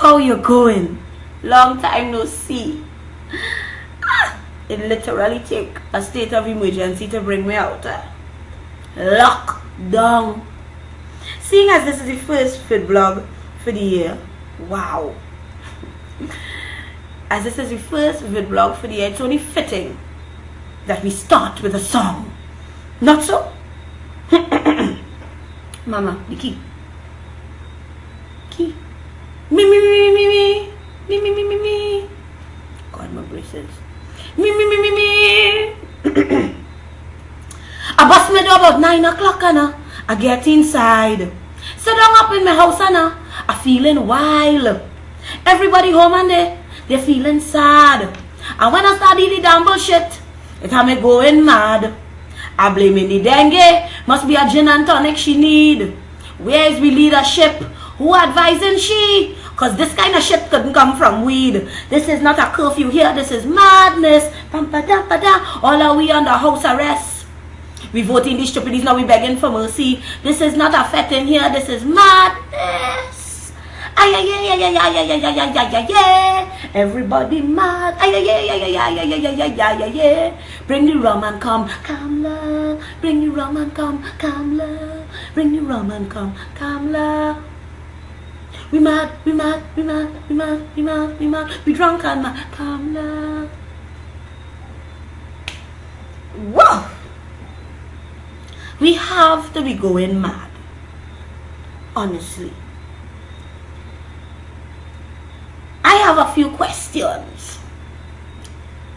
How you going? Long time no see. It literally take a state of emergency to bring me out. Lockdown. Seeing as this is the first Vidblog for the year, wow. As this is the first Vidblog for the year, it's only fitting that we start with a song. Not so? Mama, the key. Key. Me. God, my braces. Me. I bust my door about 9 o'clock, Anna. I get inside. Sit down up in my house, Anna. I feeling wild. Everybody home and they feeling sad. And when I start eating damn bullshit, it had me going mad. I blame the dengue. Must be a gin and tonic she need. Where is the leadership? Who advising she? Cause this kind of shit couldn't come from weed. This is not a curfew here. This is madness. All are we under house arrest. We voting these stupidities, now we begging for mercy. This is not a fetting here. This is madness. Everybody mad. Bring the rum and come love. Bring the rum and come love. Bring the rum and come love. We mad. We drunk and mad. Come love. Whoa. We have to be going mad. Honestly. I have a few questions.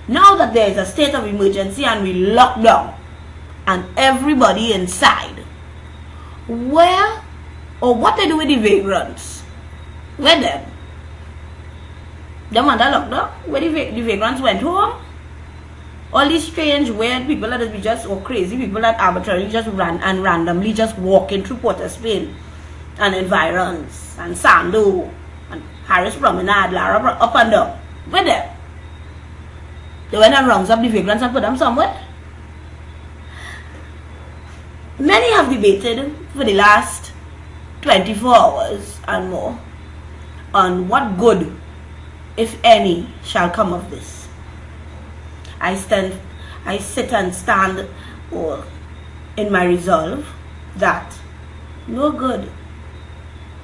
Now that there is a state of emergency and we lock down and everybody inside, where or what they do with the vagrants? Where them? Them under lockdown? Where the vagrants went home? All these strange, weird people that be just, or crazy people that arbitrarily just ran and randomly just walking through Port of Spain and environs and Sando and Harris Promenade, Lara up and down. Where them? They went and rounds up the vagrants and put them somewhere. Many have debated for the last 24 hours and more on what good, if any, shall come of this. I sit and stand in my resolve that no good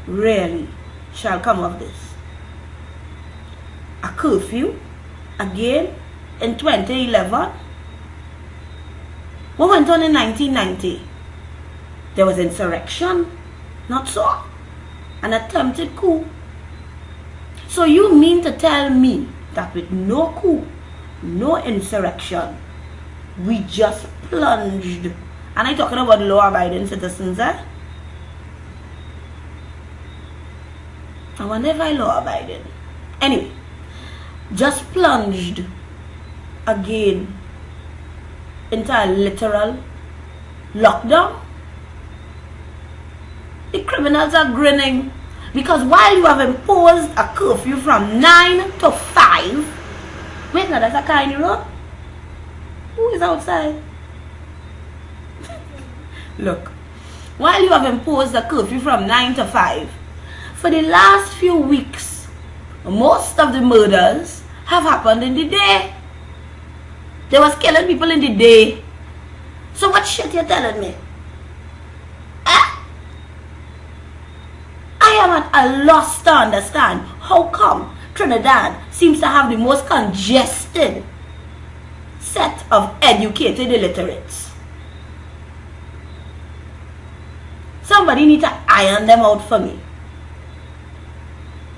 really shall come of this. A curfew again in 2011. What went on in 1990? There was insurrection, not so? An attempted coup. So you mean to tell me that with no coup, no insurrection, we just plunged? And I'm talking about law-abiding citizens, I wonder if I law-abiding. Anyway, just plunged again into a literal lockdown. The criminals are grinning because while you have imposed a curfew from 9 to 5, wait, now that's a car in the road. Who is outside? Look, while you have imposed a curfew from 9 to 5, for the last few weeks, most of the murders have happened in the day. They was killing people in the day. So what shit you telling me? I am at a loss to understand how come Trinidad seems to have the most congested set of educated illiterates. Somebody need to iron them out for me,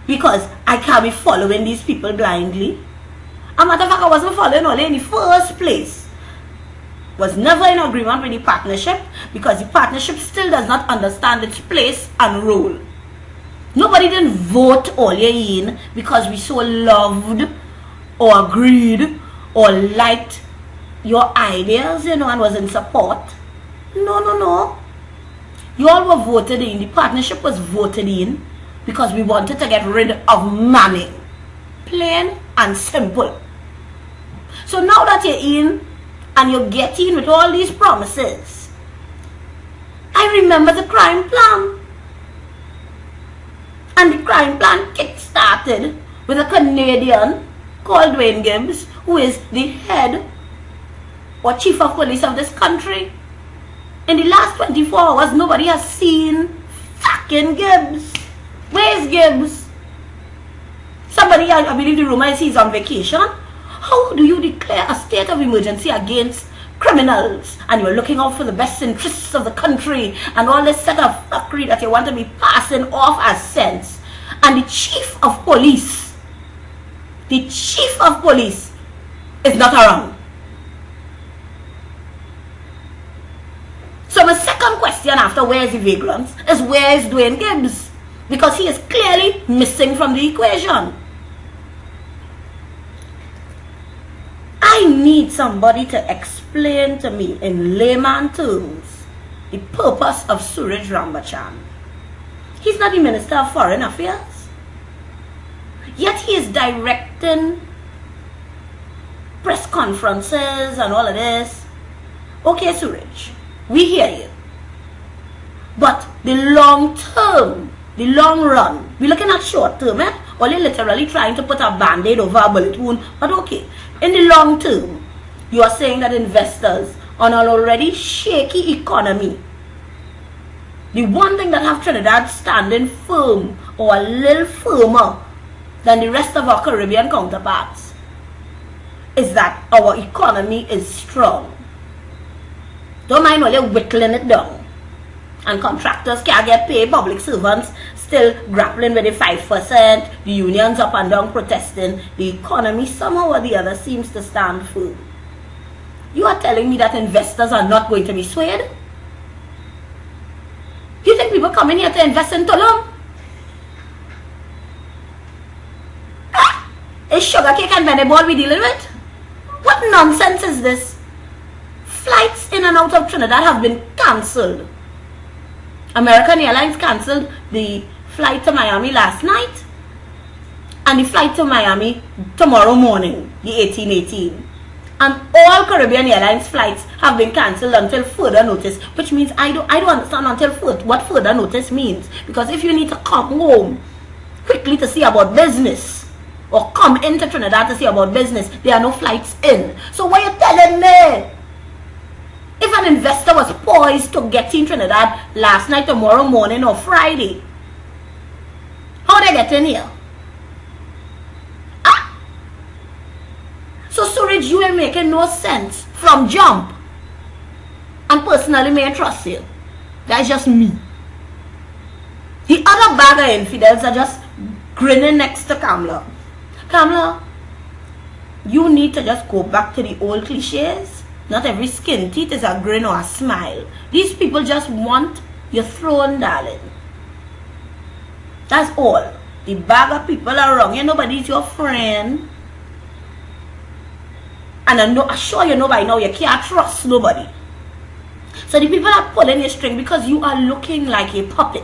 because I can't be following these people blindly. A matter of fact, I wasn't following Ole in the first place. Was never in agreement with the partnership because the partnership still does not understand its place and role. Nobody didn't vote Ole in because we so loved or agreed or liked your ideas, and was in support. No. You all were voted in. The partnership was voted in because we wanted to get rid of manning. Plain and simple. So now that you're in and you're getting with all these promises, I remember the crime plan. And the crime plan kicks started with a Canadian called Dwayne Gibbs, who is the head or chief of police of this country. In the last 24 hours, nobody has seen fucking Gibbs. Where is Gibbs? Somebody, I believe the rumor is he's on vacation. How do you declare a state of emergency against criminals and you're looking out for the best interests of the country and all this set of fuckery that you want to be passing off as sense? And the chief of police is not around. So my second question after where is the vagrants is where is Dwayne Gibbs? Because he is clearly missing from the equation. I need somebody to explain to me in layman terms the purpose of Suraj Rambachan. He's not the Minister of Foreign Affairs. Yet he is directing press conferences and all of this. Okay, Suraj, we hear you. But the long term, the long run, we're looking at short term, eh? Or you're literally trying to put a band-aid over a bullet wound. But okay, in the long term, you are saying that investors on an already shaky economy, the one thing that have Trinidad standing firm or a little firmer than the rest of our Caribbean counterparts is that our economy is strong. Don't mind while you're whittling it down. And contractors can't get paid, public servants still grappling with the 5%, the unions up and down protesting, the economy somehow or the other seems to stand firm. You are telling me that investors are not going to be swayed? Do you think people come in here to invest in Tulum? Is sugar cake and Beneball we dealing with? What nonsense is this? Flights in and out of Trinidad have been cancelled. American Airlines cancelled the flight to Miami last night and the flight to Miami tomorrow morning, the 1818. And all Caribbean Airlines flights have been cancelled until further notice, which means I don't understand what further notice means. Because if you need to come home quickly to see about business or come into Trinidad to see about business, there are no flights in. So what are you telling me? If an investor was poised to get in Trinidad last night, tomorrow morning or Friday, how they get in here? So Suraj, you are making no sense from jump. And personally, may I trust you? That's just me. The other bag of infidels are just grinning next to Kamla. Kamla, you need to just go back to the old cliches. Not every skin teeth is a grin or a smile. These people just want your throne, darling. That's all. The bag of people are wrong. You nobody's your friend. And I assure you by now you can't trust nobody. So the people are pulling your string because you are looking like a puppet.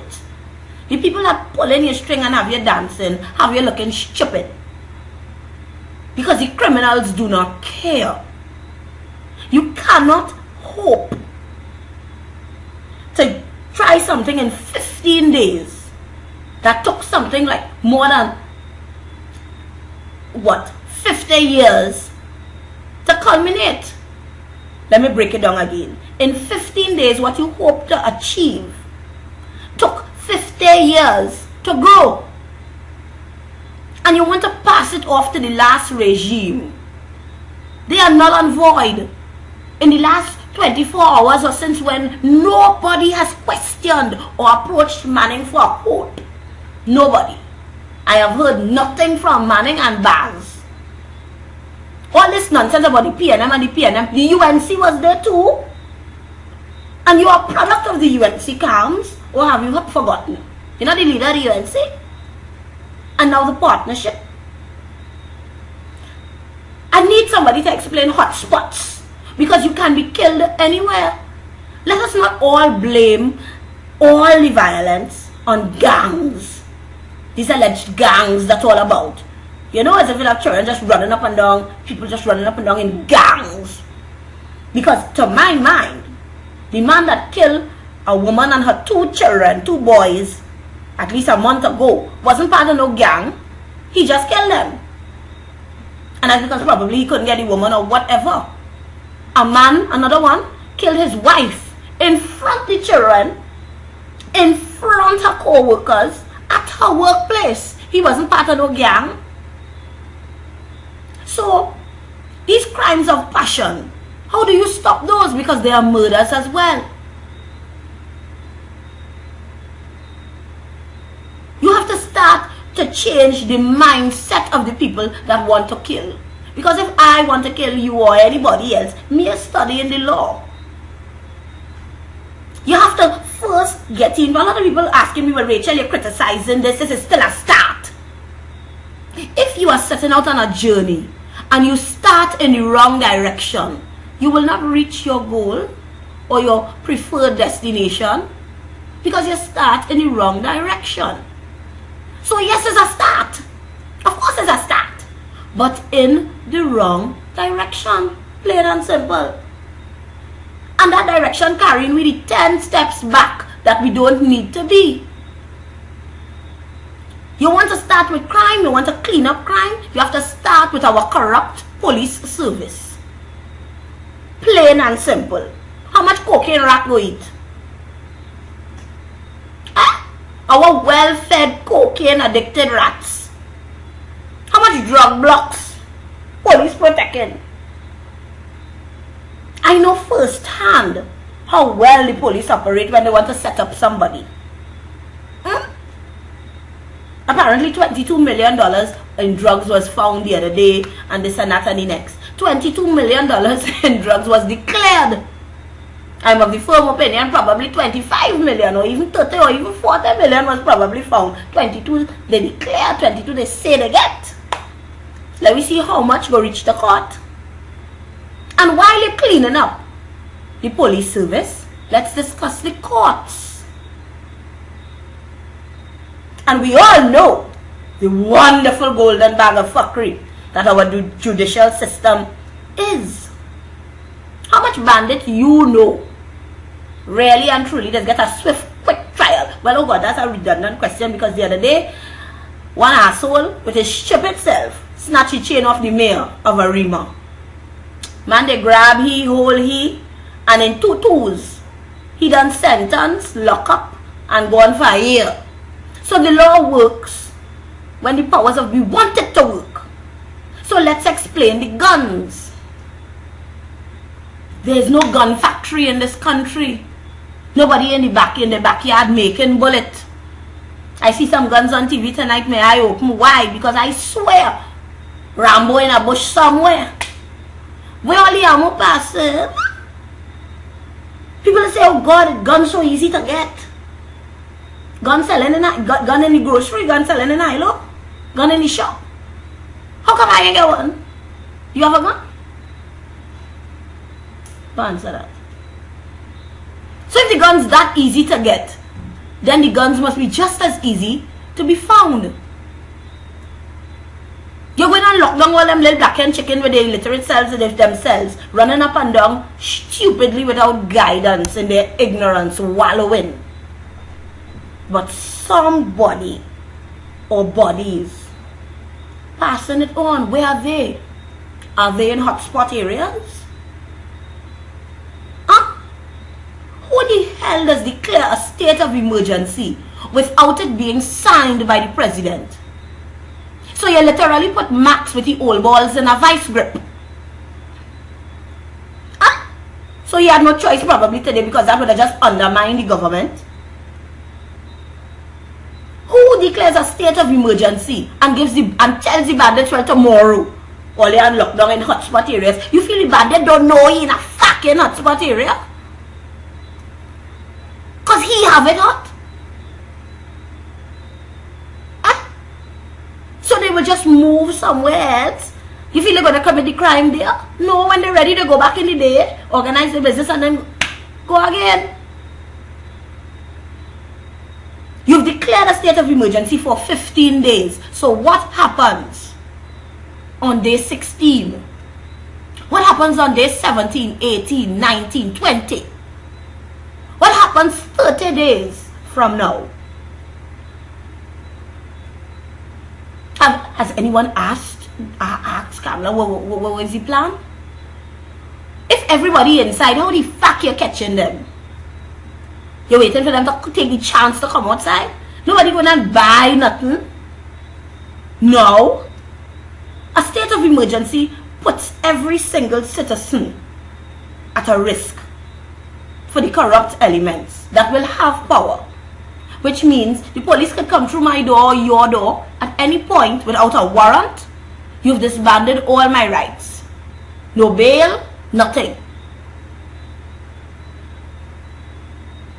The people are pulling your string and have you dancing, have you looking stupid. Because the criminals do not care. You cannot hope to try something in 15 days that took something like more than 50 years to culminate. Let me break it down again. In 15 days, what you hope to achieve took 50 years to grow. And you want to pass it off to the last regime. They are null and void. In the last 24 hours or since when nobody has questioned or approached Manning for a quote. Nobody. I have heard nothing from Manning and Baz. All this nonsense about the PNM and the PNM, the UNC was there too. And you are a product of the UNC camps, or have you forgotten? You're not the leader of the UNC. And now the partnership. I need somebody to explain hotspots. Because you can be killed anywhere. Let us not all blame all the violence on gangs. These alleged gangs that's all about. You know, as if you have children just running up and down, people just running up and down in gangs. Because to my mind, the man that killed a woman and her 2 children, 2 boys, at least a month ago, wasn't part of no gang. He just killed them. And that's because probably he couldn't get the woman or whatever. A man, another one, killed his wife in front of the children, in front of co-workers, at her workplace. He wasn't part of no gang. So, these crimes of passion, how do you stop those? Because they are murders as well. You have to start to change the mindset of the people that want to kill. Because if I want to kill you or anybody else, me is studying the law. You have to first get in. A lot of people asking me, well, Rachel, you're criticizing this. This is still a start. If you are setting out on a journey and you start in the wrong direction, you will not reach your goal or your preferred destination because you start in the wrong direction. So yes, it's a start. Of course it's a start. But in the wrong direction. Plain and simple. And that direction carrying with the 10 steps back that we don't need to be. You want to start with crime, you want to clean up crime, you have to start with our corrupt police service. Plain and simple. How much cocaine rat go eat? Our well-fed cocaine addicted rats. How much drug blocks police protecting? I know firsthand how well the police operate when they want to set up somebody. Apparently $22 million in drugs was found the other day, and this and that and the next. $22 million in drugs was declared. I'm of the firm opinion probably 25 million or even 30 or even 40 million was probably found. 22 they declare, 22 they say they get. Let me see how much go reach the court. And while you're cleaning up the police service, let's discuss the courts. And we all know the wonderful golden bag of fuckery that our judicial system is. How much bandit you know really and truly just get a swift, quick trial? Well, oh God, that's a redundant question because the other day, one asshole with his stupid self snatched the chain off the mayor of Arima. Man, they grab he, hold he, and in 2 twos, he done sentence, lock up, and go on for a year. So the law works when the powers of we want it to work. So let's explain the guns. There's no gun factory in this country. Nobody in the backyard making bullet. I see some guns on TV tonight, my eye open. Why? Because I swear, Rambo in a bush somewhere. Where all the ammo passes? People say, oh God, guns so easy to get. Gun selling in gun in the grocery, gun selling in Hilo, gun in the shop. How come I can get one? You have a gun? Answer that. So if the gun's that easy to get, then the guns must be just as easy to be found. You're going to lock down all them little black and chicken with their illiterate selves themselves, running up and down stupidly without guidance in their ignorance, wallowing. But somebody or bodies passing it on. Where are they? Are they in hotspot areas? Who the hell does declare a state of emergency without it being signed by the president? So you literally put Max with the old balls in a vice grip. So you had no choice probably today because that would have just undermined the government. Who declares a state of emergency and tells the bandits, well, tomorrow all they are locked down in hotspot areas? You feel the bandit don't know he in a fucking hotspot area? Because he have it hot. So they will just move somewhere else. You feel they're going to commit the crime there? No, when they're ready to go back in the day, organize the business and then go again. You've declared a state of emergency for 15 days. So what happens on day 16? What happens on day 17, 18, 19, 20? What happens 30 days from now? Has anyone asked Kamala what was the plan? If everybody inside, how the fuck you catching them? You're waiting for them to take the chance to come outside? Nobody gonna buy nothing? No. A state of emergency puts every single citizen at a risk for the corrupt elements that will have power. Which means the police could come through my door, your door, at any point without a warrant. You've disbanded all my rights. No bail, nothing.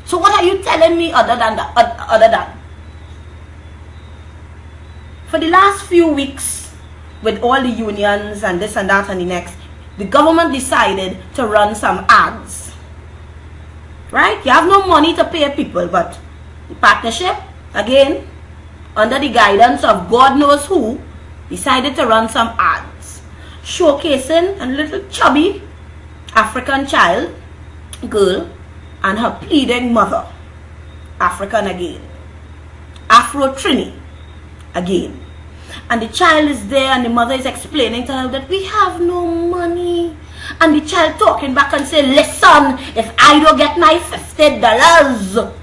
So what are you telling me other than that? For the last few weeks, with all the unions and this and that and the next, the government decided to run some ads. Right? You have no money to pay people, but the partnership, again, under the guidance of God knows who, decided to run some ads showcasing a little chubby African child, girl, and her pleading mother, African again, Afro-Trini again. And the child is there and the mother is explaining to her that we have no money. And the child talking back and say, listen, if I don't get my $50,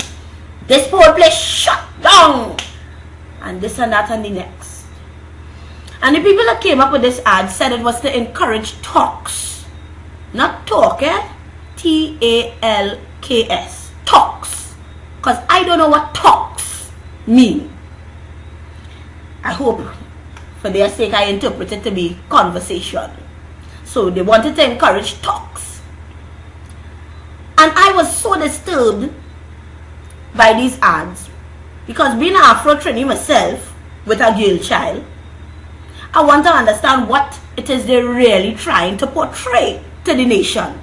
this whole place shut down. And this and that and the next. And the people that came up with this ad said it was to encourage talks. Not talk, eh? Talks. Talks. Because I don't know what talks mean. I hope, for their sake, I interpret it to be conversation. So they wanted to encourage talks. And I was so disturbed by these ads. Because being an Afro-Trini myself, with a girl child, I want to understand what it is they're really trying to portray to the nation.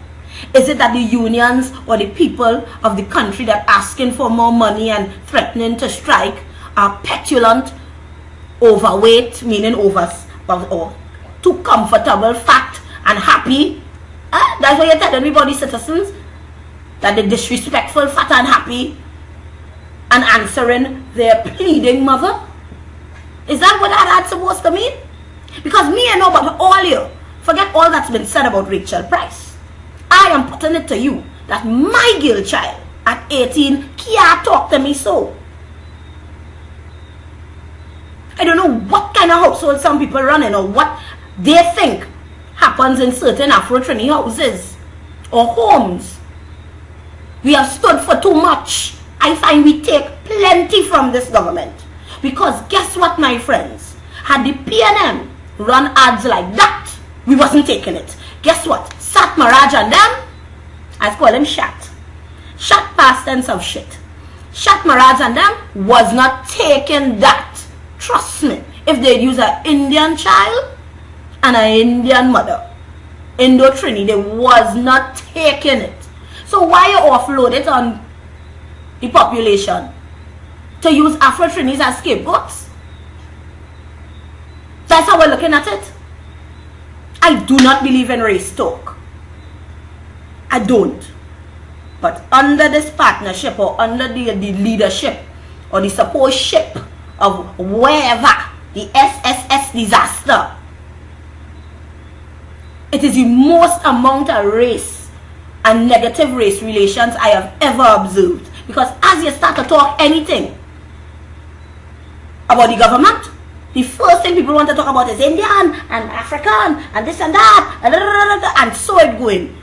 Is it that the unions or the people of the country that asking for more money and threatening to strike are petulant, overweight, meaning or too comfortable, fat and happy? That's what you're telling everybody, citizens? That they're disrespectful, fat and happy and answering their pleading mother? Is that what that ad's supposed to mean? Because me and know about all you, forget all that's been said about Rachel Price. I am putting it to you that my girl child at 18 can't talk to me so. I don't know what kind of household some people run in or what they think happens in certain Afro-Trini houses or homes. We have stood for too much. I find we take plenty from this government. Because guess what, my friends? Had the PNM run ads like that, we wasn't taking it. Guess what? Sat Maraj and them, I call them Shat. Shat past tense of shit. Shat Maraj and them was not taking that. Trust me. If they'd use an Indian child and an Indian mother, Indo-Trini, they was not taking it. So why you offload it on the population? To use Afro-Trinis as scapegoats? That's how we're looking at it. I do not believe in race talk. I don't. But under this partnership or under the leadership or the supposed ship of wherever, the SSS disaster, it is the most amount of race and negative race relations I have ever observed. Because as you start to talk anything about the government, the first thing people want to talk about is Indian and African and this and that and so it going.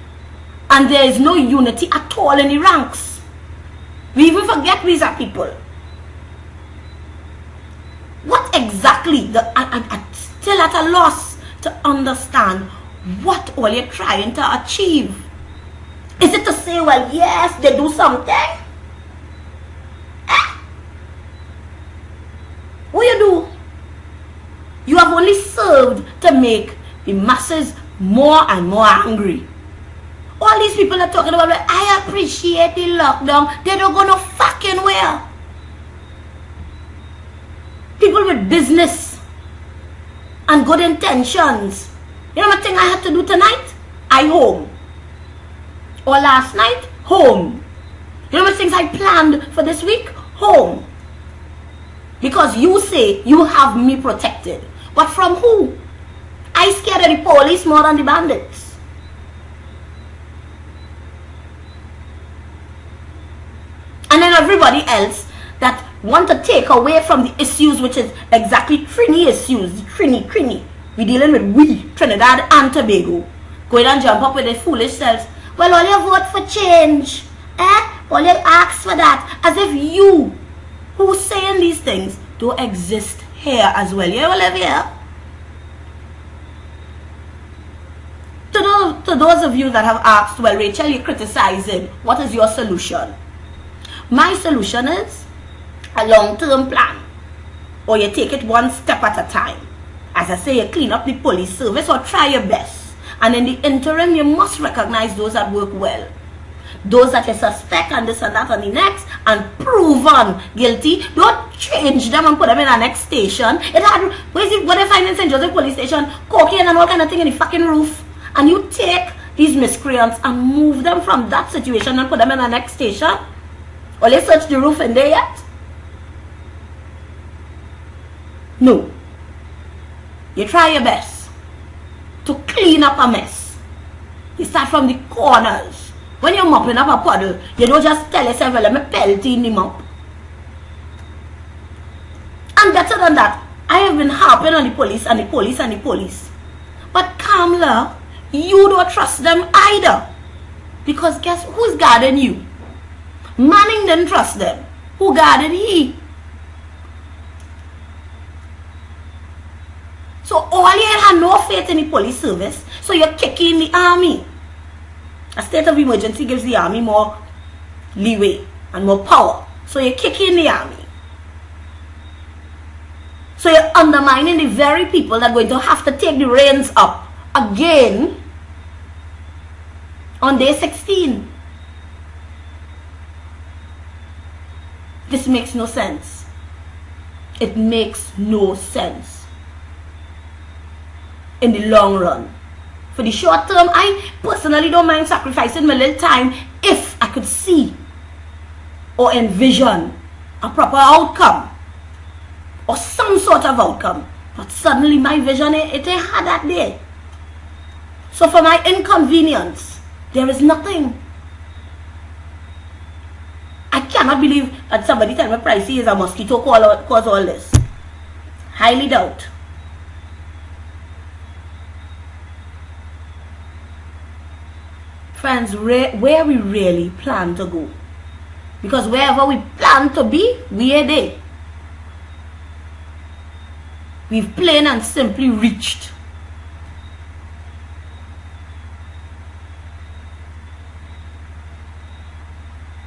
And there is no unity at all in the ranks. We even forget these are people. What exactly? I'm still at a loss to understand what all you're trying to achieve. Is it to say, well, yes, they do something? What you do? You have only served to make the masses more and more angry. All these people are talking about, I appreciate the lockdown. They don't go no fucking where. People with business and good intentions. You know what thing I had to do tonight? I home. Or last night? Home. You know what things I planned for this week? Home. Because you say you have me protected. But from who? I scared of the police more than the bandits. And then everybody else that want to take away from the issues, which is exactly Trini issues. Trini. We dealing with Trinidad and Tobago. Going and jump up with their foolish selves. Well, all you vote for change. All you ask for that. As if you, who's saying these things, don't exist here as well. You live here. To those of you that have asked, well, Rachel, you're criticizing. What is your solution? My solution is a long-term plan. Or you take it one step at a time. As I say, you clean up the police service or try your best. And in the interim, you must recognize those that work well. Those that you suspect and this and that and the next and proven guilty, don't change them and put them in the next station. What they find in St. Joseph police station? Cocaine and all kind of thing in the fucking roof. And you take these miscreants and move them from that situation and put them in the next station. Or you search the roof in there yet? No. You try your best to clean up a mess. You start from the corners. When you're mopping up a puddle, you don't just tell yourself, well, let me pelt in the mop. And better than that, I have been harping on the police and the police and the police. But Kamala, you don't trust them either. Because guess who's guarding you? Manning didn't trust them. Who guarded he? So all you had no faith in the police service, so you're kicking the army. A state of emergency gives the army more leeway and more power. So you're kicking the army. So you're undermining the very people that are going to have to take the reins up again on day 16. This makes no sense. It makes no sense in the long run. For the short term, I personally don't mind sacrificing my little time if I could see or envision a proper outcome or some sort of outcome. But suddenly my vision, it ain't had that day. So for my inconvenience, there is nothing. I cannot believe that somebody tell me Pricey is a mosquito cause all this. Highly doubt. Friends, where we really plan to go. Because wherever we plan to be, we are there. We've plain and simply reached.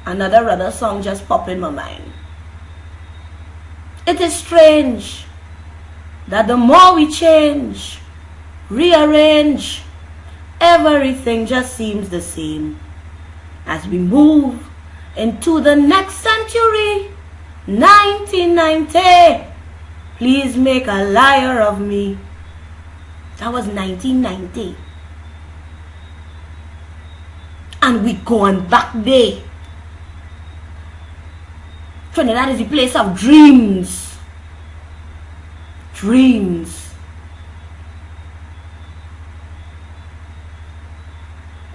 Another Rudder song just popped in my mind. It is strange that the more we change, rearrange, everything just seems the same. As we move into the next century, 1990, please make a liar of me. That was 1990. And we going back there. Trinidad is the place of dreams. Dreams.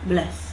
Bless.